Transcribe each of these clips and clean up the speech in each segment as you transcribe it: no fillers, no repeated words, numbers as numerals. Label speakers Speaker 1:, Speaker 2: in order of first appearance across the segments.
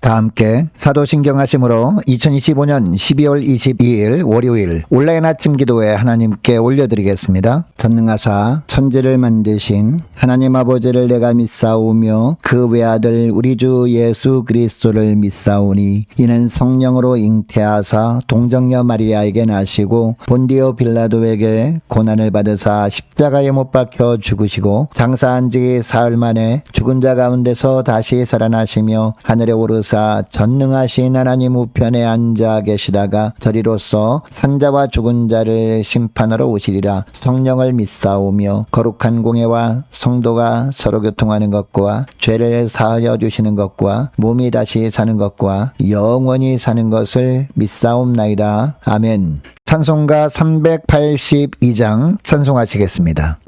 Speaker 1: 다 함께 사도신경하심으로 2025년 12월 22일 월요일 온라인 아침 기도회 하나님께 올려드리겠습니다. 전능하사 천지를 만드신 하나님 아버지를 내가 믿사오며 그 외아들 우리 주 예수 그리스도를 믿사오니 이는 성령으로 잉태하사 동정녀 마리아에게 나시고 본디오 빌라도에게 고난을 받으사 십자가에 못 박혀 죽으시고 장사한 지 사흘 만에 죽은 자 가운데서 다시 살아나시며 하늘에 오르사 전능하신 하나님 우편에 앉아 계시다가 저리로서 산자와 죽은 자를 심판하러 오시리라. 성령을 믿사오며 거룩한 공예와 성도가 서로 교통하는 것과 죄를 사하여 주시는 것과 몸이 다시 사는 것과 영원히 사는 것을 믿사옵나이다. 아멘. 찬송가 382장 찬송하시겠습니다.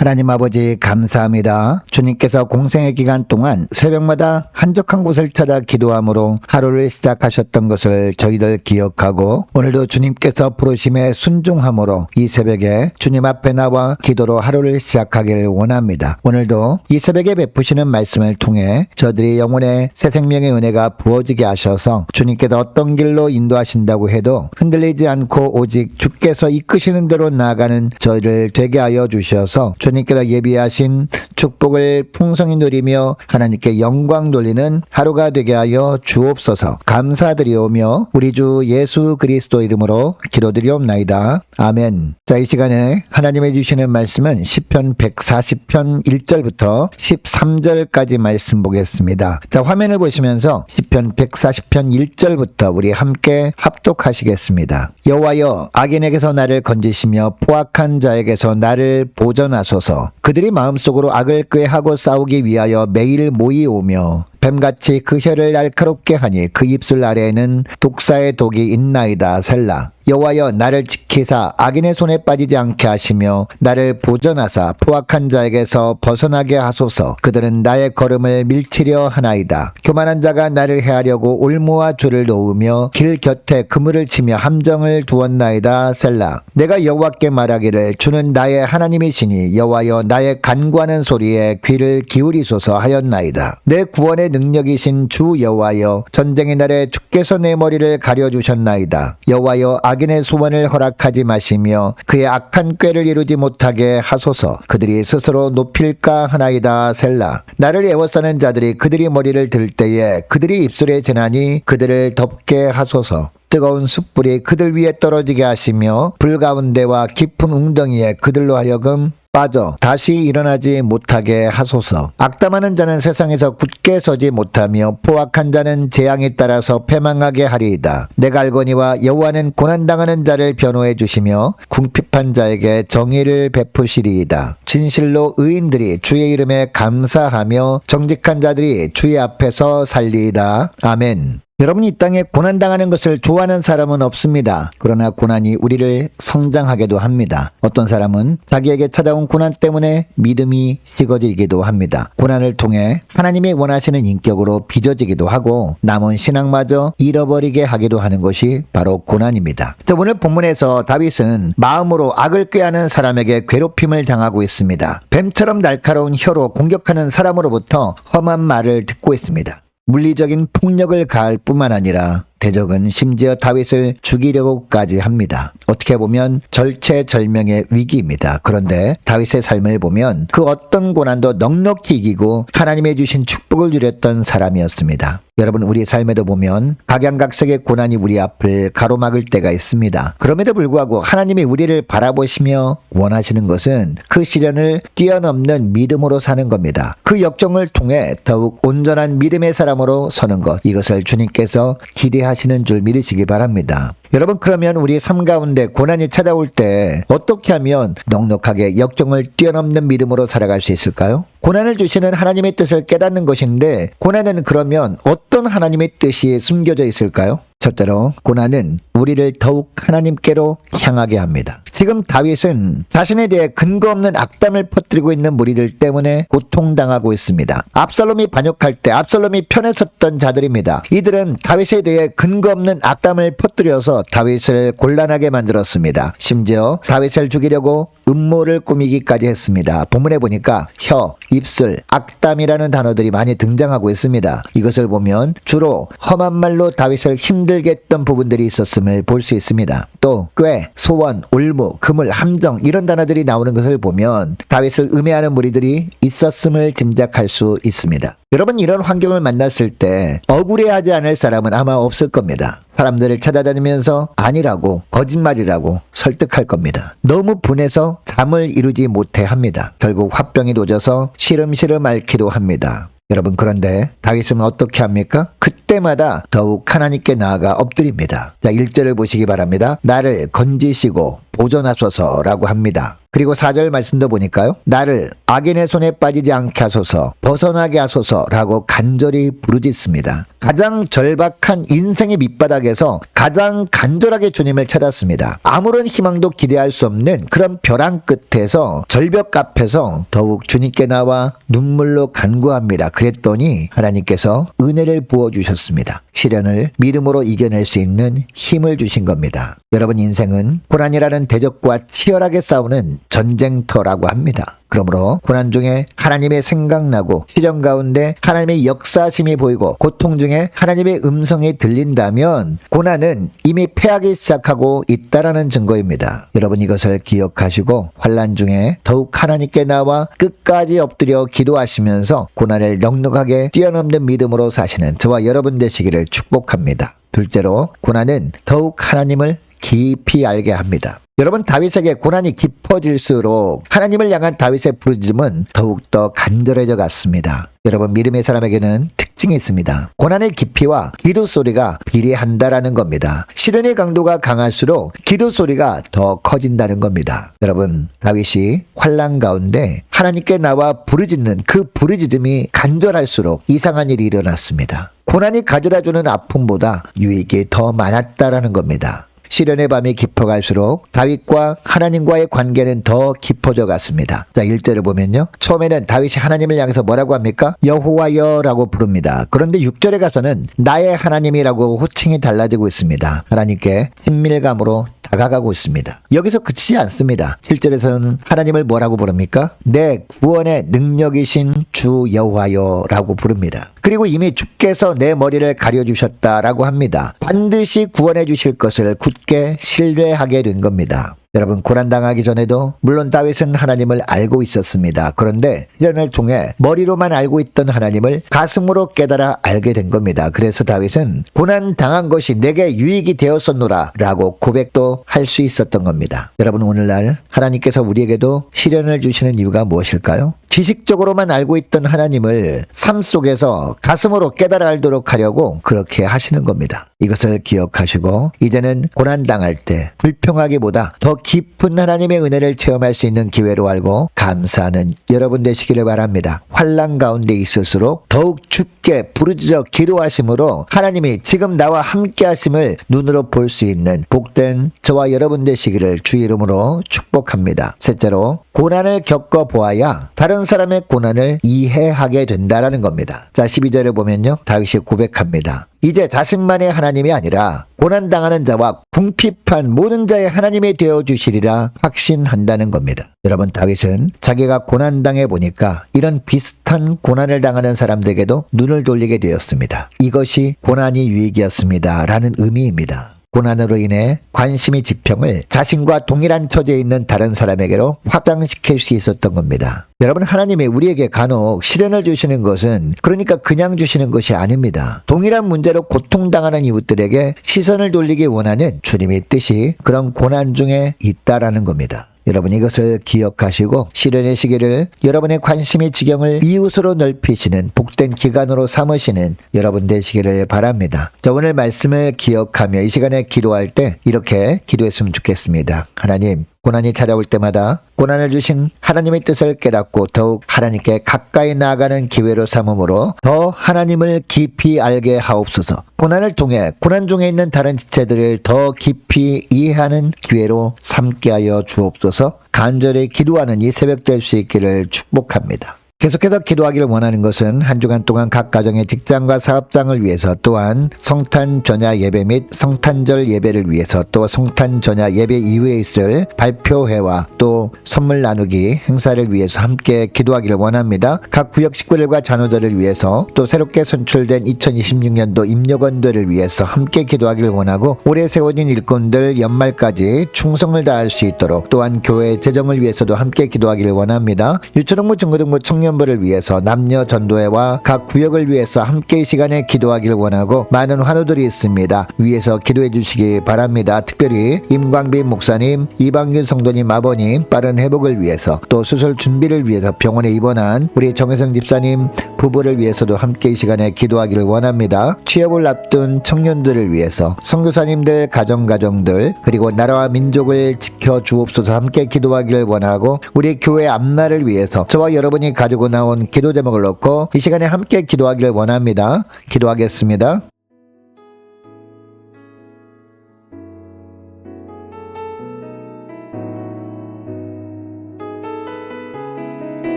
Speaker 1: 하나님 아버지 감사합니다. 주님께서 공생의 기간 동안 새벽마다 한적한 곳을 찾아 기도함으로 하루를 시작하셨던 것을 저희들 기억하고 오늘도 주님께서 부르심에 순종함으로 이 새벽에 주님 앞에 나와 기도로 하루를 시작하길 원합니다. 오늘도 이 새벽에 베푸시는 말씀을 통해 저들이 영혼의 새 생명의 은혜가 부어지게 하셔서 주님께서 어떤 길로 인도하신다고 해도 흔들리지 않고 오직 주께서 이끄시는 대로 나아가는 저희를 되게 하여 주셔서 주님께서 예비하신 축복을 풍성히 누리며 하나님께 영광 돌리는 하루가 되게 하여 주옵소서. 감사드리오며 우리 주 예수 그리스도 이름으로 기도드리옵나이다. 아멘. 자, 이 시간에 하나님이 주시는 말씀은 시편 140편 1절부터 13절까지 말씀 보겠습니다. 자, 화면을 보시면서 시편 140편 1절부터 우리 함께 합독하시겠습니다. 여호와여, 악인에게서 나를 건지시며 포악한 자에게서 나를 보전하소서. 그들이 마음속으로 악을 꾀하고 싸우기 위하여 매일 모이오며 뱀같이 그 혀를 날카롭게 하니 그 입술 아래에는 독사의 독이 있나이다. 셀라. 여호와여, 나를 지키사 악인의 손에 빠지지 않게 하시며 나를 보전하사 포악한 자에게서 벗어나게 하소서. 그들은 나의 걸음을 밀치려 하나이다. 교만한 자가 나를 해하려고 올무와 줄을 놓으며 길 곁에 그물을 치며 함정을 두었나이다. 셀라. 내가 여호와께 말하기를 주는 나의 하나님이시니 여호와여, 나의 간구하는 소리에 귀를 기울이소서 하였나이다. 내 구원의 능력이신 주 여호와여, 전쟁의 날에 주께서 내 머리를 가려주셨나이다. 여호와여, 악인의 소원을 허락하지 마시며 그의 악한 꾀를 이루지 못하게 하소서. 그들이 스스로 높일까 하나이다. 셀라. 나를 애워싸는 자들이 그들이 머리를 들 때에 그들이 입술에 재나니 그들을 덮게 하소서. 뜨거운 숯불이 그들 위에 떨어지게 하시며 불 가운데와 깊은 웅덩이에 그들로 하여금 빠져 다시 일어나지 못하게 하소서. 악담하는 자는 세상에서 굳게 서지 못하며 포악한 자는 재앙에 따라서 패망하게 하리이다. 내가 알거니와 여호와는 고난당하는 자를 변호해 주시며 궁핍한 자에게 정의를 베푸시리이다. 진실로 의인들이 주의 이름에 감사하며 정직한 자들이 주의 앞에서 살리이다. 아멘. 여러분, 이 땅에 고난당하는 것을 좋아하는 사람은 없습니다. 그러나 고난이 우리를 성장하게도 합니다. 어떤 사람은 자기에게 찾아온 고난 때문에 믿음이 식어지기도 합니다. 고난을 통해 하나님이 원하시는 인격으로 빚어지기도 하고 남은 신앙마저 잃어버리게 하기도 하는 것이 바로 고난입니다. 오늘 본문에서 다윗은 마음으로 악을 꾀하는 사람에게 괴롭힘을 당하고 있습니다. 뱀처럼 날카로운 혀로 공격하는 사람으로부터 험한 말을 듣고 있습니다. 물리적인 폭력을 가할 뿐만 아니라 대적은 심지어 다윗을 죽이려고까지 합니다. 어떻게 보면 절체절명의 위기입니다. 그런데 다윗의 삶을 보면 그 어떤 고난도 넉넉히 이기고 하나님의 주신 축복을 누렸던 사람이었습니다. 여러분, 우리 삶에도 보면 각양각색의 고난이 우리 앞을 가로막을 때가 있습니다. 그럼에도 불구하고 하나님이 우리를 바라보시며 원하시는 것은 그 시련을 뛰어넘는 믿음으로 사는 겁니다. 그 역경을 통해 더욱 온전한 믿음의 사람으로 서는 것, 이것을 주님께서 기대하시는 줄 믿으시기 바랍니다. 여러분, 그러면 우리 삶 가운데 고난이 찾아올 때 어떻게 하면 넉넉하게 역경을 뛰어넘는 믿음으로 살아갈 수 있을까요? 고난을 주시는 하나님의 뜻을 깨닫는 것인데, 고난은 그러면 어떤 하나님의 뜻이 숨겨져 있을까요? 첫째로 고난은 우리를 더욱 하나님께로 향하게 합니다. 지금 다윗은 자신에 대해 근거 없는 악담을 퍼뜨리고 있는 무리들 때문에 고통당하고 있습니다. 압살롬이 반역할 때 압살롬이 편에 섰던 자들입니다. 이들은 다윗에 대해 근거 없는 악담을 퍼뜨려서 다윗을 곤란하게 만들었습니다. 심지어 다윗을 죽이려고 음모를 꾸미기까지 했습니다. 본문에 보니까 혀, 입술, 악담이라는 단어들이 많이 등장하고 있습니다. 이것을 보면 주로 험한 말로 다윗을 힘들게 했던 부분들이 있었음을 볼 수 있습니다. 또 꾀, 소원, 올무, 그물, 함정 이런 단어들이 나오는 것을 보면 다윗을 음해하는 무리들이 있었음을 짐작할 수 있습니다. 여러분, 이런 환경을 만났을 때 억울해하지 않을 사람은 아마 없을 겁니다. 사람들을 찾아다니면서 아니라고, 거짓말이라고 설득할 겁니다. 너무 분해서 잠을 이루지 못해 합니다. 결국 화병이 도져서 시름시름 앓기도 합니다. 여러분, 그런데 다윗은 어떻게 합니까? 그때마다 더욱 하나님께 나아가 엎드립니다. 자, 1절을 보시기 바랍니다. 나를 건지시고 보존하소서라고 합니다. 그리고 4절 말씀도 보니까요. 나를 악인의 손에 빠지지 않게 하소서, 벗어나게 하소서라고 간절히 부르짖습니다. 가장 절박한 인생의 밑바닥에서 가장 간절하게 주님을 찾았습니다. 아무런 희망도 기대할 수 없는 그런 벼랑 끝에서 절벽 앞에서 더욱 주님께 나와 눈물로 간구합니다. 그랬더니 하나님께서 은혜를 부어주셨습니다. 시련을 믿음으로 이겨낼 수 있는 힘을 주신 겁니다. 여러분, 인생은 고난이라는 대적과 치열하게 싸우는 전쟁터라고 합니다. 그러므로 고난 중에 하나님의 생각나고 시련 가운데 하나님의 역사심이 보이고 고통 중에 하나님의 음성이 들린다면 고난은 이미 패하기 시작하고 있다라는 증거입니다. 여러분 이것을 기억하시고 환난 중에 더욱 하나님께 나와 끝까지 엎드려 기도하시면서 고난을 넉넉하게 뛰어넘는 믿음으로 사시는 저와 여러분 되시기를 축복합니다. 둘째로 고난은 더욱 하나님을 깊이 알게 합니다. 여러분 다윗에게 고난이 깊어질수록 하나님을 향한 다윗의 부르짖음은 더욱더 간절해져 갔습니다. 여러분 믿음의 사람에게는 특징이 있습니다. 고난의 깊이와 기도 소리가 비례한다라는 겁니다. 시련의 강도가 강할수록 기도 소리가 더 커진다는 겁니다. 여러분 다윗이 환난 가운데 하나님께 나와 부르짖는 그 부르짖음이 간절할수록 이상한 일이 일어났습니다. 고난이 가져다주는 아픔보다 유익이 더 많았다라는 겁니다. 시련의 밤이 깊어갈수록 다윗과 하나님과의 관계는 더 깊어져 갔습니다. 자, 1절을 보면요. 처음에는 다윗이 하나님을 향해서 뭐라고 합니까? 여호와여라고 부릅니다. 그런데 6절에 가서는 나의 하나님이라고 호칭이 달라지고 있습니다. 하나님께 친밀감으로 다가가고 있습니다. 여기서 그치지 않습니다. 7절에서는 하나님을 뭐라고 부릅니까? 내 구원의 능력이신 주 여호와여라고 부릅니다. 그리고 이미 주께서 내 머리를 가려주셨다라고 합니다. 반드시 구원해 주실 것을 굳게 신뢰하게 된 겁니다. 여러분 고난당하기 전에도 물론 다윗은 하나님을 알고 있었습니다. 그런데 시련을 통해 머리로만 알고 있던 하나님을 가슴으로 깨달아 알게 된 겁니다. 그래서 다윗은 고난당한 것이 내게 유익이 되었었노라 라고 고백도 할 수 있었던 겁니다. 여러분 오늘날 하나님께서 우리에게도 시련을 주시는 이유가 무엇일까요? 지식적으로만 알고 있던 하나님을 삶 속에서 가슴으로 깨달아 알도록 하려고 그렇게 하시는 겁니다. 이것을 기억하시고 이제는 고난당할 때 불평하기보다 더 깊은 하나님의 은혜를 체험할 수 있는 기회로 알고 감사하는 여러분 되시기를 바랍니다. 환난 가운데 있을수록 더욱 주께 부르짖어 기도하심으로 하나님이 지금 나와 함께 하심을 눈으로 볼 수 있는 복된 저와 여러분 되시기를 주 이름으로 축복합니다. 셋째로 고난을 겪어보아야 다른 사람의 고난을 이해하게 된다라는 겁니다. 자 12절에 보면요. 다윗이 고백합니다. 이제 자신만의 하나님이 아니라 고난당하는 자와 궁핍한 모든 자의 하나님이 되어주시리라 확신한다는 겁니다. 여러분 다윗은 자기가 고난당해 보니까 이런 비슷한 고난을 당하는 사람들에게도 눈을 돌리게 되었습니다. 이것이 고난이 유익이었습니다 라는 의미입니다. 고난으로 인해 관심의 지평을 자신과 동일한 처지에 있는 다른 사람에게로 확장시킬 수 있었던 겁니다. 여러분 하나님이 우리에게 간혹 시련을 주시는 것은 그러니까 그냥 주시는 것이 아닙니다. 동일한 문제로 고통당하는 이웃들에게 시선을 돌리기 원하는 주님의 뜻이 그런 고난 중에 있다라는 겁니다. 여러분 이것을 기억하시고 시련의 시기를 여러분의 관심의 지경을 이웃으로 넓히시는 복된 기간으로 삼으시는 여러분 되시기를 바랍니다. 자, 오늘 말씀을 기억하며 이 시간에 기도할 때 이렇게 기도했으면 좋겠습니다. 하나님 고난이 찾아올 때마다 고난을 주신 하나님의 뜻을 깨닫고 더욱 하나님께 가까이 나아가는 기회로 삼음으로 더 하나님을 깊이 알게 하옵소서. 고난을 통해 고난 중에 있는 다른 지체들을 더 깊이 이해하는 기회로 삼게 하여 주옵소서. 간절히 기도하는 이 새벽 될 수 있기를 축복합니다. 계속해서 기도하기를 원하는 것은 한 주간 동안 각 가정의 직장과 사업장을 위해서 또한 성탄 전야 예배 및 성탄절 예배를 위해서 또 성탄 전야 예배 이후에 있을 발표회와 또 선물 나누기 행사를 위해서 함께 기도하기를 원합니다. 각 구역 식구들과 자녀들을 위해서 또 새롭게 선출된 2026년도 임력원들을 위해서 함께 기도하기를 원하고 오래 세워진 일꾼들 연말까지 충성을 다할 수 있도록 또한 교회 재정을 위해서도 함께 기도하기를 원합니다. 유초등부 중고등부 청년 부를 위해서 남녀 전도회와 각 구역을 위해서 함께 이 시간에 기도하기를 원하고 많은 환우들이 있습니다. 위에서 기도해 주시기 바랍니다. 특별히 임광빈 목사님, 이방균 성도님 아버님 빠른 회복을 위해서 또 수술 준비를 위해서 병원에 입원한 우리 정혜성 집사님 부부를 위해서도 함께 이 시간에 기도하기를 원합니다. 취업을 앞둔 청년들을 위해서 선교사님들 가정들 그리고 나라와 민족을 지켜주옵소서 함께 기도하기를 원하고 우리 교회 앞날을 위해서 저와 여러분이 가지고 나온 기도 제목을 놓고 이 시간에 함께 기도하기를 원합니다. 기도하겠습니다.